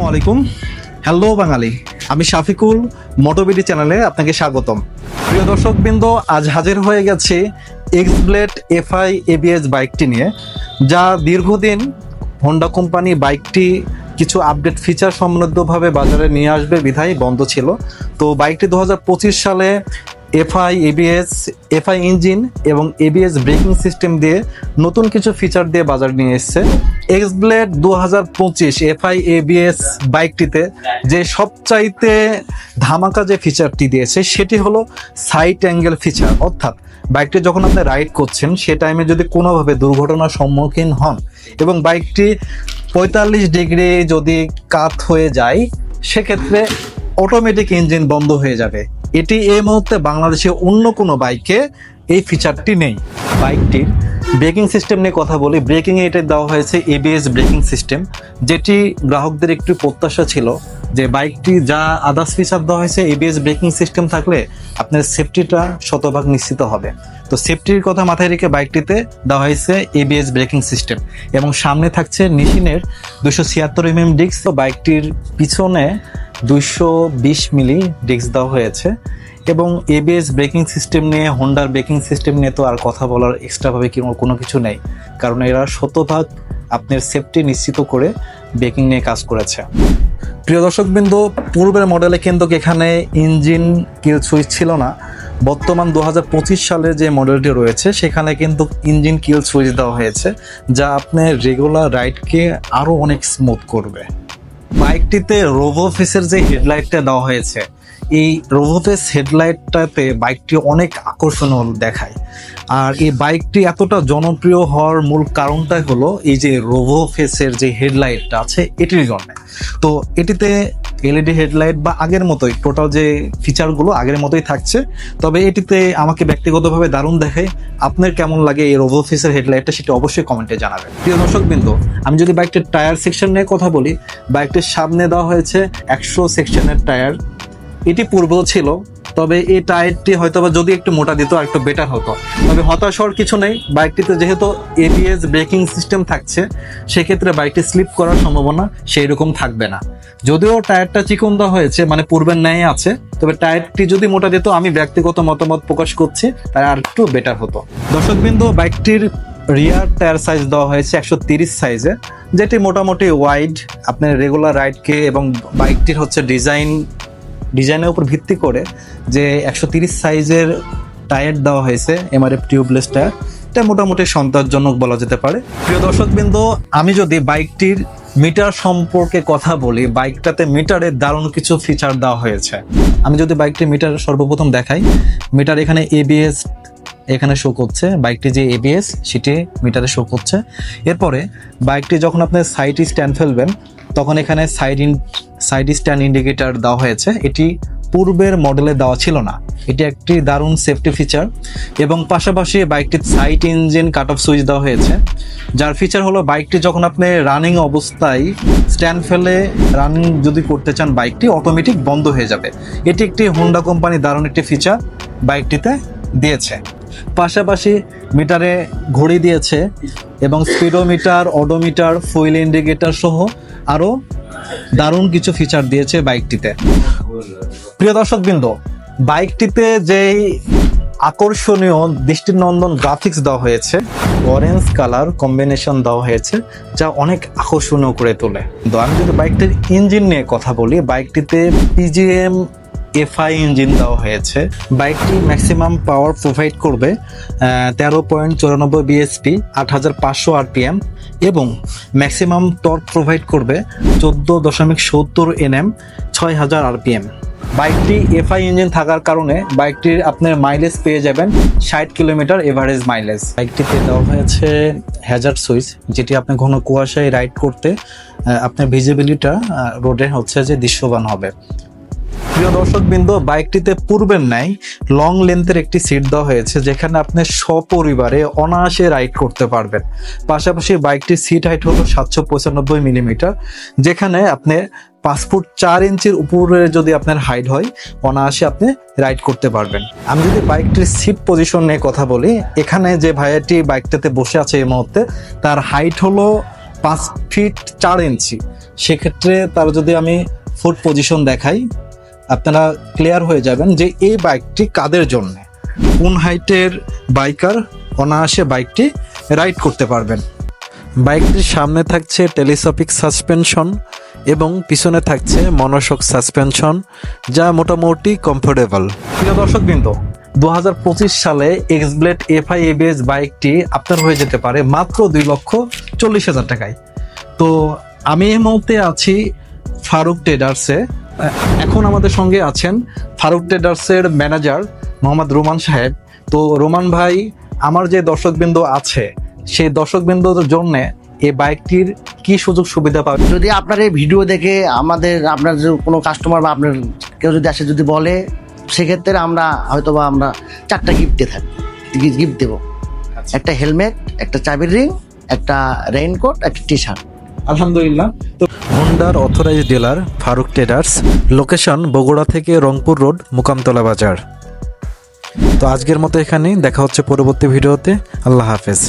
আলাইকুম। হ্যালো বাঙালি, আমি শাফিকুল, মোটোবিডি চ্যানেলে আপনাকে স্বাগতম। প্রিয় দর্শকবৃন্দ, আজ হাজির হয়ে গেছি এক্সব্লেড FI ABS বাইকটি নিয়ে, যা দীর্ঘদিন হোন্ডা কোম্পানি বাইকটি কিছু আপডেট ফিচার সমৃদ্ধভাবে বাজারে নিয়ে আসবে বিধায় বন্ধ ছিল। তো বাইকটি 2025 সালে FI ABS, FI ইঞ্জিন এবং ABS ব্রেকিং সিস্টেম দিয়ে নতুন কিছু ফিচার দিয়ে বাজার নিয়ে এসেছে। এক্সব্লেড 2025 FI ABS বাইকটিতে যে সবচাইতে ধামাকা যে ফিচারটি দিয়েছে সেটি হলো সাইড অ্যাঙ্গেল ফিচার। অর্থাৎ বাইকটি যখন আপনি রাইড করছেন সে টাইমে যদি কোনোভাবে দুর্ঘটনার সম্মুখীন হন এবং বাইকটি 45 ডিগ্রি যদি কাত হয়ে যায়, সেক্ষেত্রে অটোমেটিক ইঞ্জিন বন্ধ হয়ে যাবে। এটি এই মুহূর্তে বাংলাদেশে অন্য কোনো বাইকে এই ফিচারটি নেই। বাইকটির ব্রেকিং সিস্টেম নিয়ে কথা বলি। ব্রেকিংয়ে এটা দেওয়া হয়েছে ABS ব্রেকিং সিস্টেম, যেটি গ্রাহকদের একটু প্রত্যাশা ছিল যে বাইকটি যা আদার্স ফিচার দেওয়া হয়েছে ABS ব্রেকিং সিস্টেম থাকলে আপনার সেফটিটা শতভাগ নিশ্চিত হবে। তো সেফটির কথা মাথায় রেখে বাইকটিতে দেওয়া হয়েছে ABS ব্রেকিং সিস্টেম এবং সামনে থাকছে নিশিনের 276 mm ডিস্ক। বাইকটির পিছনে 220 মিলি ডিস্ক দেওয়া হয়েছে এবং ABS ব্রেকিং সিস্টেম নিয়ে, হোন্ডার ব্রেকিং সিস্টেম নিয়ে তো আর কথা বলার এক্সট্রাভাবে কোনো কিছু নেই, কারণ এরা শতভাগ আপনার সেফটি নিশ্চিত করে ব্রেকিং নিয়ে কাজ করেছে। প্রিয় দর্শকবৃন্দ, পূর্বের মডেলে কিন্তু এখানে ইঞ্জিন কিল সুইচ ছিল না। বর্তমান 2025 সালে যে মডেলটি রয়েছে সেখানে কিন্তু ইঞ্জিন কিল সুইচ দেওয়া হয়েছে, যা আপনার রেগুলার রাইডকে আরও অনেক স্মুথ করবে। বাইকটিতে রোভোফেসের যে হেডলাইটটা দেওয়া হয়েছে, এই রোভোফেস হেডলাইটটাতে বাইকটি অনেক আকর্ষণীয় দেখায়। আর এই বাইকটি এতটা জনপ্রিয় হওয়ার মূল কারণটাই হলো এই যে রোভোফেসের যে হেডলাইটটা আছে এটির জন্য। তো এটিতে LED হেডলাইট বা আগের মতোই টোটাল যে ফিচারগুলো আগের মতোই থাকছে, তবে এটিতে আমাকে ব্যক্তিগতভাবে দারুণ দেখায়। আপনার কেমন লাগে এই রোভোফেসের হেডলাইটটা সেটা অবশ্যই কমেন্টে জানাবেন। প্রিয় দর্শকবৃন্দ, আমি যদি বাইকটির টায়ার সেকশন নিয়ে কথা বলি, বাইকটির সামনে দেওয়া হয়েছে 100 সেকশনের টায়ার। এটি পূর্বেও ছিল, তবে এই টায়ারটি হয়তোবা যদি একটু মোটা দিত আর একটু বেটার হতো। তবে হতাশ হওয়ার কিছু নেই, বাইকটিতে যেহেতু ABS ব্রেকিং সিস্টেম থাকছে সেক্ষেত্রে বাইকটি স্লিপ করার সম্ভাবনা সেই রকম থাকবে না। যদিও টায়ারটা চিকন দেওয়া হয়েছে, মানে পূর্বের ন্যায় আছে, তবে টায়ারটি যদি মোটা দিত আমি ব্যক্তিগত মতামত প্রকাশ করছি তাই আর একটু বেটার হতো। দর্শকবৃন্দ, বাইকটির রিয়ার টায়ার সাইজ দেওয়া হয়েছে 130 সাইজে, যেটি মোটামুটি ওয়াইড আপনার রেগুলার রাইডকে, এবং বাইকটির হচ্ছে ডিজাইনের উপর ভিত্তি করে যে 130 সাইজের টায়ার দেওয়া হয়েছে MRF টিউবলেস টায়ার, এটা মোটামুটি সন্তোষজনক বলা যেতে পারে। প্রিয় দর্শকবৃন্দ, আমি যদি বাইকটির মিটার সম্পর্কে কথা বলি, বাইকটাতে মিটারে দারুণ কিছু ফিচার দেওয়া হয়েছে। আমি যদি বাইকটির মিটার সর্বপ্রথম দেখাই, মিটার এখানে ABS এখানে শো করছে, বাইকটি যে ABS সেটি মিটারে শো করছে। এরপরে বাইকটি যখন আপনি সাইড স্ট্যান্ড ফেলবেন তখন এখানে সাইড স্ট্যান্ড ইন্ডিকেটর দেওয়া হয়েছে। এটি পূর্বের মডেলে দেওয়া ছিল না। এটি একটি দারুণ সেফটি ফিচার এবং পাশাপাশি বাইকটির side engine cut off switch দেওয়া হয়েছে, যার ফিচার হলো বাইকটি যখন আপনি রানিং অবস্থায় স্ট্যান্ড ফেলে রানিং যদি করতে চান বাইকটি অটোমেটিক বন্ধ হয়ে যাবে। এটি একটি হোন্ডা কোম্পানি দারুণ একটি ফিচার বাইকটিতে দিয়েছে। পাশাপাশি মিটারে ঘড়ি দিয়েছে এবং স্পিডোমিটার, অডোমিটার, ফুয়েল ইন্ডিকেটর সহ আরও দারুণ কিছু ফিচার দিয়েছে বাইকটিতে। প্রিয় দর্শকবৃন্দ, বাইকটিতে যেই আকর্ষণীয় দৃষ্টিনন্দন গ্রাফিক্স দেওয়া হয়েছে, অরেঞ্জ কালার কম্বিনেশন দেওয়া হয়েছে, যা অনেক আকর্ষণীয় করে তোলে। তো আমি যদি বাইকটির ইঞ্জিন নিয়ে কথা বলি, বাইকটিতে PGM FI ইঞ্জিন দেওয়া হয়েছে। বাইকটি ম্যাক্সিমাম পাওয়ার প্রোভাইড করবে 13.94 bhp, 8500 RPM এবং ম্যাক্সিমাম টর্ক প্রোভাইড করবে 14.70 Nm, 6000 RPM। বাইকটি FI ইঞ্জিন থাকার কারণে বাইকটির আপনার মাইলেজ পেয়ে যাবেন 60 কিলোমিটার এভারেজ মাইলেজ। বাইকটিতে দেওয়া হয়েছে হ্যাজার্ড সুইচ, যেটি আপনি ঘন কুয়াশায় রাইড করতে আপনার ভিজিবিলিটা রোডে হচ্ছে যে দৃশ্যবান হবে। প্রিয় দর্শকবৃন্দ, বাইকটিতে পূর্বের ন্যায় লং লেন্থের একটি সিট দেওয়া হয়েছে, যেখানে আপনি সপরিবারে অনায়াসে রাইড করতে পারবেন। পাশাপাশি বাইকটির সিট হাইট হলো 795 মিলিমিটার, যেখানে আপনি 5 ফুট 4 ইঞ্চির উপরে যদি আপনার হাইট হয় অনায়াসে আপনি রাইড করতে পারবেন। আমি যদি বাইকটির সিট পজিশন নিয়ে কথা বলি, এখানে যে ভাইয়াটি বাইকটাতে বসে আছে এই মুহূর্তে, তার হাইট হলো 5 ফিট 4 ইঞ্চি, সেক্ষেত্রে তার যদি আমি ফুট পজিশন দেখাই আপনারা ক্লিয়ার হয়ে যাবেন যে এই বাইকটি কাদের জন্য। কোন হাইটের বাইকার অনায়াসে বাইকটি রাইড করতে পারবেন। বাইকটির সামনে থাকছে টেলিস্কোপিক সাসপেনশন এবং পিছনে থাকছে মনোশক সাসপেনশন, যা মোটামুটি কমফোর্টেবল। প্রিয় দর্শকবৃন্দ, 2025 সালে এক্সব্লেড এফআই এবিএস বাইকটি আপনার হয়ে যেতে পারে মাত্র 2,40,000 টাকায়। তো আমি এই মুহূর্তে আছি ফারুক ট্রেডার্সে। এখন আমাদের সঙ্গে আছেন ফারুক ট্রেডার্সের ম্যানেজার মোহাম্মদ রোমান সাহেব। তো রোমান ভাই, আমার যে দর্শকবৃন্দ আছে সেই দর্শকবৃন্দদের জন্য এই বাইকটির কি সুযোগ সুবিধা পাবে? যদি আপনার এই ভিডিও দেখে আপনার যে কোনো কাস্টমার বা আপনার কেউ যদি আসে যদি বলে, সেক্ষেত্রে আমরা হয়তোবা আমরা 4টা গিফট দেবো। একটা হেলমেট, একটা চাবির রিং, একটা রেইনকোট, একটা টি শার্ট। আলহামদুলিল্লাহ। তো হোন্ডার authorised dealer Faruk traders, location Bogura থেকে রংপুর রোড, মুকামতলা বাজার। তো আজকের মতো এখানেই, দেখা হচ্ছে পরবর্তী ভিডিওতে। আল্লাহ হাফেজ।